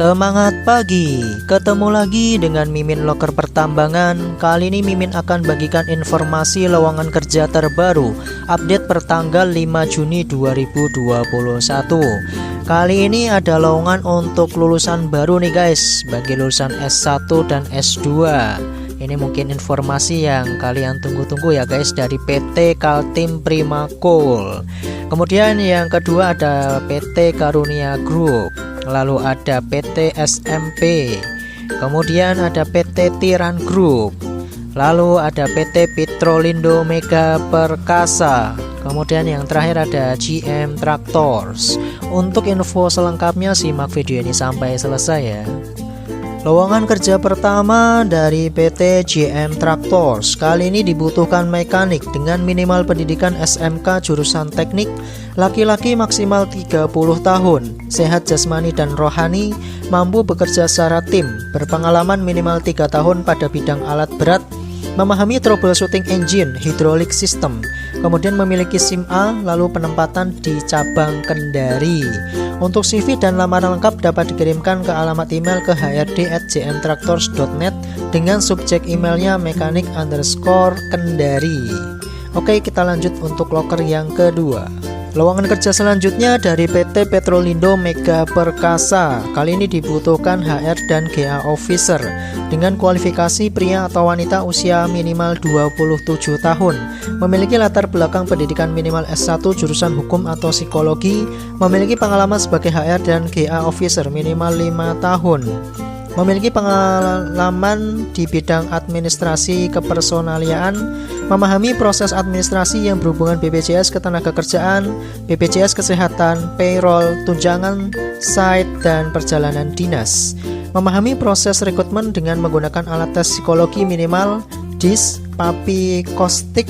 Semangat pagi, ketemu lagi dengan Mimin Loker Pertambangan. Kali ini Mimin akan bagikan informasi lowongan kerja terbaru, update per tanggal 5 Juni 2021. Kali ini ada lowongan untuk lulusan baru nih guys, bagi lulusan S1 dan S2. Ini mungkin informasi yang kalian tunggu-tunggu ya guys, dari PT Kaltim Primakul. Kemudian yang kedua ada PT Karunia Group, lalu ada PT SMP, kemudian ada PT Tiran Group, lalu ada PT Petrolindo Mega Perkasa, kemudian yang terakhir ada GM Tractors. Untuk info selengkapnya simak video ini sampai selesai ya. Lowongan kerja pertama dari PT GM Tractors. Kali ini dibutuhkan mekanik dengan minimal pendidikan SMK jurusan teknik, laki-laki maksimal 30 tahun, sehat jasmani dan rohani, mampu bekerja secara tim, berpengalaman minimal 3 tahun pada bidang alat berat, memahami troubleshooting engine, hydraulic system, kemudian memiliki SIM A, lalu penempatan di cabang Kendari. Untuk CV dan lamaran lengkap dapat dikirimkan ke alamat email ke hrd@jmtractors.net dengan subjek emailnya mekanik_kendari. Oke, kita lanjut untuk loker yang kedua. Lowongan kerja selanjutnya dari PT Petrolindo Mega Perkasa. Kali ini dibutuhkan HR dan GA Officer dengan kualifikasi pria atau wanita usia minimal 27 tahun, memiliki latar belakang pendidikan minimal S1 jurusan hukum atau psikologi, memiliki pengalaman sebagai HR dan GA Officer minimal 5 tahun, memiliki pengalaman di bidang administrasi kepersonaliaan, memahami proses administrasi yang berhubungan BPJS Ketenagakerjaan, BPJS Kesehatan, payroll, tunjangan, site, dan perjalanan dinas, memahami proses rekrutmen dengan menggunakan alat tes psikologi minimal DIS, PAPI, Kostik,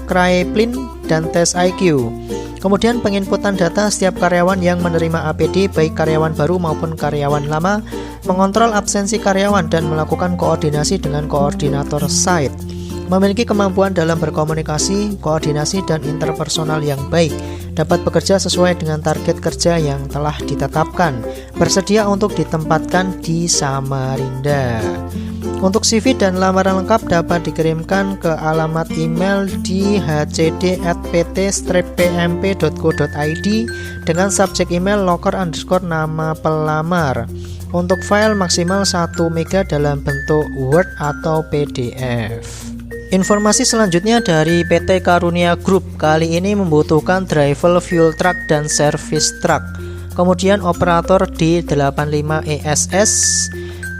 Kraepelin, dan tes IQ. Kemudian penginputan data setiap karyawan yang menerima APD, baik karyawan baru maupun karyawan lama, mengontrol absensi karyawan dan melakukan koordinasi dengan koordinator site, memiliki kemampuan dalam berkomunikasi, koordinasi, dan interpersonal yang baik, dapat bekerja sesuai dengan target kerja yang telah ditetapkan, bersedia untuk ditempatkan di Samarinda. Untuk CV dan lamaran lengkap dapat dikirimkan ke alamat email di hcd@pt-pmp.co.id dengan subjek email loker_nama pelamar. Untuk file maksimal 1 MB dalam bentuk Word atau PDF. Informasi selanjutnya dari PT Karunia Group. Kali ini membutuhkan driver fuel truck dan service truck, kemudian operator D85 ESS,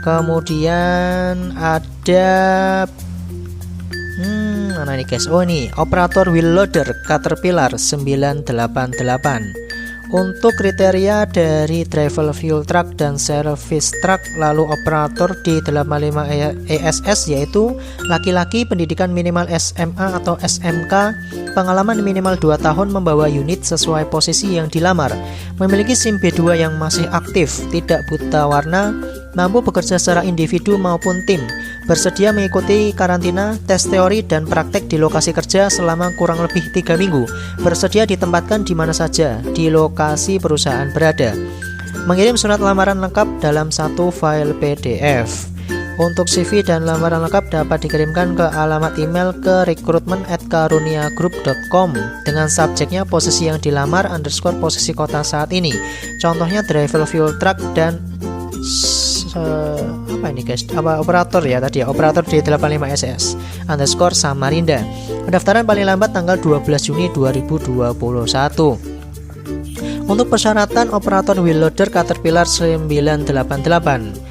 kemudian ada mana nih guys? Oh ini operator wheel loader Caterpillar 988. Untuk kriteria dari driver fuel truck dan service truck lalu operator di 85 ESS yaitu laki-laki, pendidikan minimal SMA atau SMK, pengalaman minimal 2 tahun, membawa unit sesuai posisi yang dilamar, memiliki SIM B2 yang masih aktif, tidak buta warna, mampu bekerja secara individu maupun tim, bersedia mengikuti karantina, tes teori dan praktek di lokasi kerja selama kurang lebih 3 minggu, bersedia ditempatkan di mana saja di lokasi perusahaan berada, mengirim surat lamaran lengkap dalam satu file PDF. Untuk CV dan lamaran lengkap dapat dikirimkan ke alamat email ke recruitment@karuniagroup.com dengan subjeknya posisi yang dilamar _ posisi kota saat ini, contohnya driver fuel truck dan apa ini guys, operator ya tadi ya, operator D85SS _ Samarinda. Pendaftaran paling lambat tanggal 12 Juni 2021. Untuk persyaratan operator wheel loader Caterpillar 988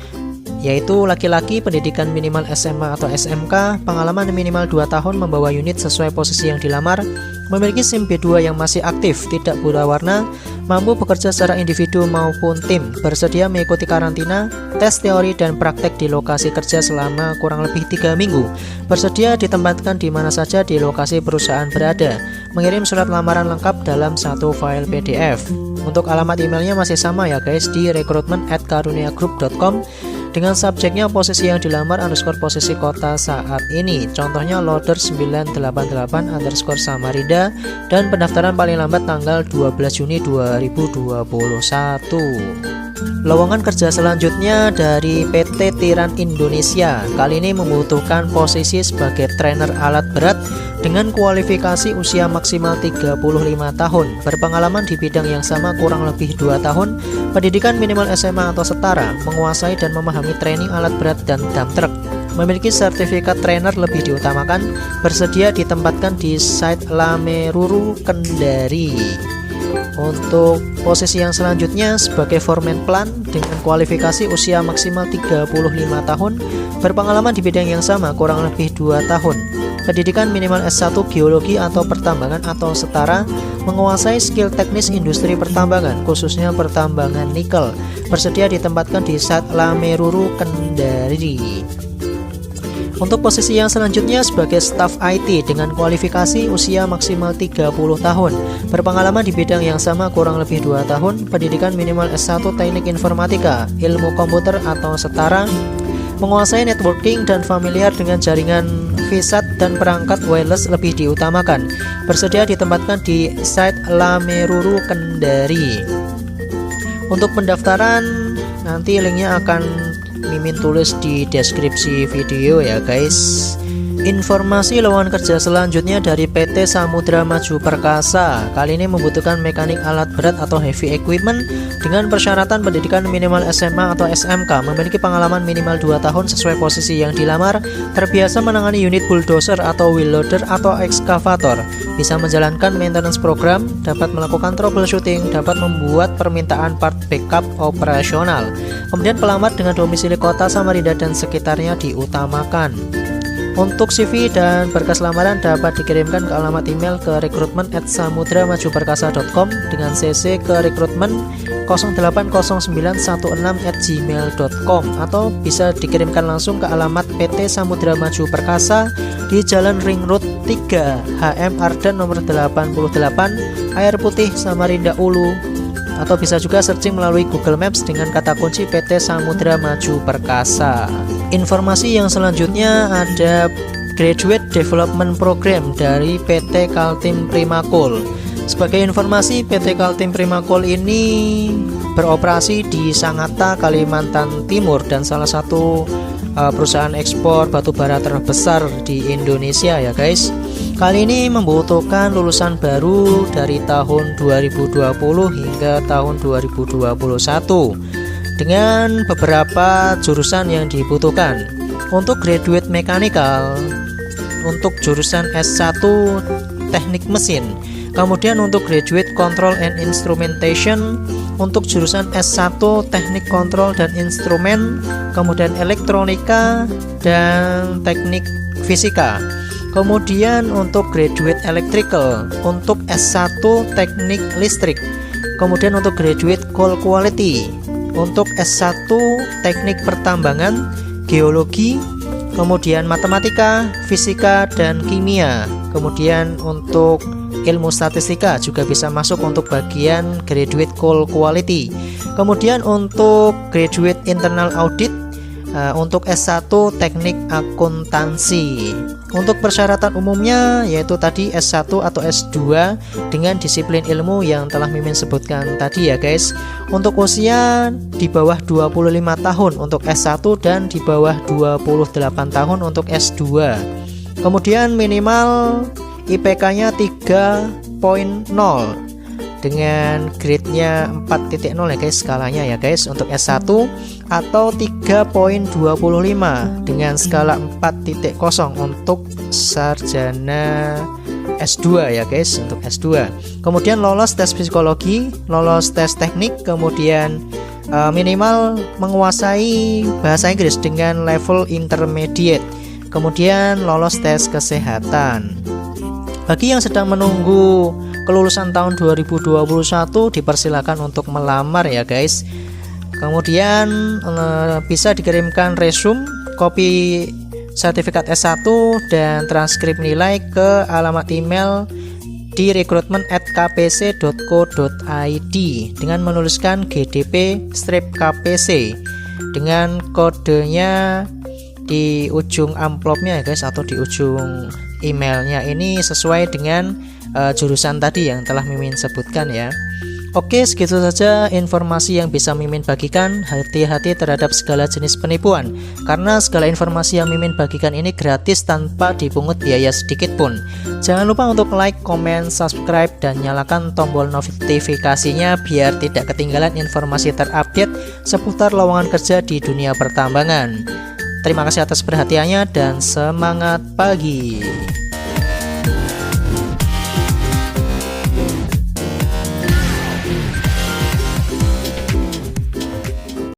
yaitu laki-laki, pendidikan minimal SMA atau SMK, pengalaman minimal 2 tahun, membawa unit sesuai posisi yang dilamar, memiliki SIM B2 yang masih aktif, tidak buta warna, mampu bekerja secara individu maupun tim, bersedia mengikuti karantina, tes teori dan praktek di lokasi kerja selama kurang lebih 3 minggu, bersedia ditempatkan di mana saja di lokasi perusahaan berada, mengirim surat lamaran lengkap dalam satu file PDF. Untuk alamat emailnya masih sama ya guys, di recruitment@karuniagroup.com dengan subjeknya posisi yang dilamar _ posisi kota saat ini, contohnya loader 988 _ Samarinda, dan pendaftaran paling lambat tanggal 12 Juni 2021. Lowongan kerja selanjutnya dari PT Tiran Indonesia. Kali ini membutuhkan posisi sebagai trainer alat berat dengan kualifikasi usia maksimal 35 tahun, berpengalaman di bidang yang sama kurang lebih 2 tahun, pendidikan minimal SMA atau setara, menguasai dan memahami training alat berat dan dump truck, memiliki sertifikat trainer lebih diutamakan, bersedia ditempatkan di site Lameruru, Kendari. Untuk posisi yang selanjutnya sebagai foreman plant dengan kualifikasi usia maksimal 35 tahun, berpengalaman di bidang yang sama kurang lebih 2 tahun, pendidikan minimal S1 geologi atau pertambangan atau setara, menguasai skill teknis industri pertambangan khususnya pertambangan nikel, bersedia ditempatkan di site Lameruru, Kendari. Untuk posisi yang selanjutnya sebagai staf IT dengan kualifikasi usia maksimal 30 tahun, berpengalaman di bidang yang sama kurang lebih 2 tahun, pendidikan minimal S1 teknik informatika, ilmu komputer atau setara, menguasai networking dan familiar dengan jaringan VSAT dan perangkat wireless lebih diutamakan, bersedia ditempatkan di site Lameruru, Kendari. Untuk pendaftaran nanti linknya akan Mimin tulis di deskripsi video ya guys. Informasi lowongan kerja selanjutnya dari PT Samudra Maju Perkasa. Kali ini membutuhkan mekanik alat berat atau heavy equipment dengan persyaratan pendidikan minimal SMA atau SMK, memiliki pengalaman minimal 2 tahun sesuai posisi yang dilamar, terbiasa menangani unit bulldozer atau wheel loader atau ekskavator, bisa menjalankan maintenance program, dapat melakukan troubleshooting, dapat membuat permintaan part backup operasional. Kemudian pelamar dengan domisili kota Samarinda dan sekitarnya diutamakan. Untuk CV dan berkas lamaran dapat dikirimkan ke alamat email ke rekrutmen@samudramajuperkasa.com dengan CC ke rekrutmen 080916@gmail.com atau bisa dikirimkan langsung ke alamat PT Samudra Maju Perkasa di Jalan Ring Road 3 HM Ardan nomor 88 Air Putih Samarinda Ulu, atau bisa juga searching melalui Google Maps dengan kata kunci PT Samudra Maju Perkasa. Informasi yang selanjutnya ada Graduate Development Program dari PT Kaltim Primakol. Sebagai informasi, PT Kaltim Primakol ini beroperasi di Sangatta, Kalimantan Timur dan salah satu perusahaan ekspor batubara terbesar di Indonesia ya guys. Kali ini membutuhkan lulusan baru dari tahun 2020 hingga tahun 2021 dengan beberapa jurusan yang dibutuhkan. Untuk graduate mechanical, untuk jurusan S1 teknik mesin, kemudian untuk graduate control and instrumentation, untuk jurusan S1 teknik kontrol dan instrumen, kemudian elektronika dan teknik fisika. Kemudian untuk graduate electrical, untuk S1 teknik listrik, kemudian untuk graduate coal quality, untuk S1 teknik pertambangan, geologi, kemudian matematika, fisika dan kimia. Kemudian untuk ilmu statistika juga bisa masuk untuk bagian graduate coal quality. Kemudian untuk graduate internal audit, untuk S1 teknik akuntansi. Untuk persyaratan umumnya yaitu tadi S1 atau S2 dengan disiplin ilmu yang telah Mimin sebutkan tadi ya guys. Untuk usia di bawah 25 tahun untuk S1 dan di bawah 28 tahun untuk S2. Kemudian minimal IPK-nya 3.0 dengan grade-nya 4.0 ya guys, skalanya ya guys untuk S1, atau 3.25 dengan skala 4.0 untuk sarjana S2 ya guys, untuk S2. Kemudian lolos tes psikologi, lolos tes teknik, kemudian minimal menguasai bahasa Inggris dengan level intermediate, kemudian lolos tes kesehatan. Bagi yang sedang menunggu kelulusan tahun 2021 dipersilakan untuk melamar ya guys. Kemudian bisa dikirimkan resume, kopi sertifikat S1 dan transkrip nilai ke alamat email di rekrutmen@kpc.co.id dengan menuliskan GDP-KPC dengan kodenya di ujung amplopnya ya guys, atau di ujung emailnya ini sesuai dengan jurusan tadi yang telah Mimin sebutkan ya. Oke, segitu saja informasi yang bisa Mimin bagikan. Hati-hati terhadap segala jenis penipuan, karena segala informasi yang Mimin bagikan ini gratis tanpa dipungut biaya sedikit pun. Jangan lupa untuk like, comment, subscribe, dan nyalakan tombol notifikasinya biar tidak ketinggalan informasi terupdate seputar lowongan kerja di dunia pertambangan. Terima kasih atas perhatiannya dan semangat pagi.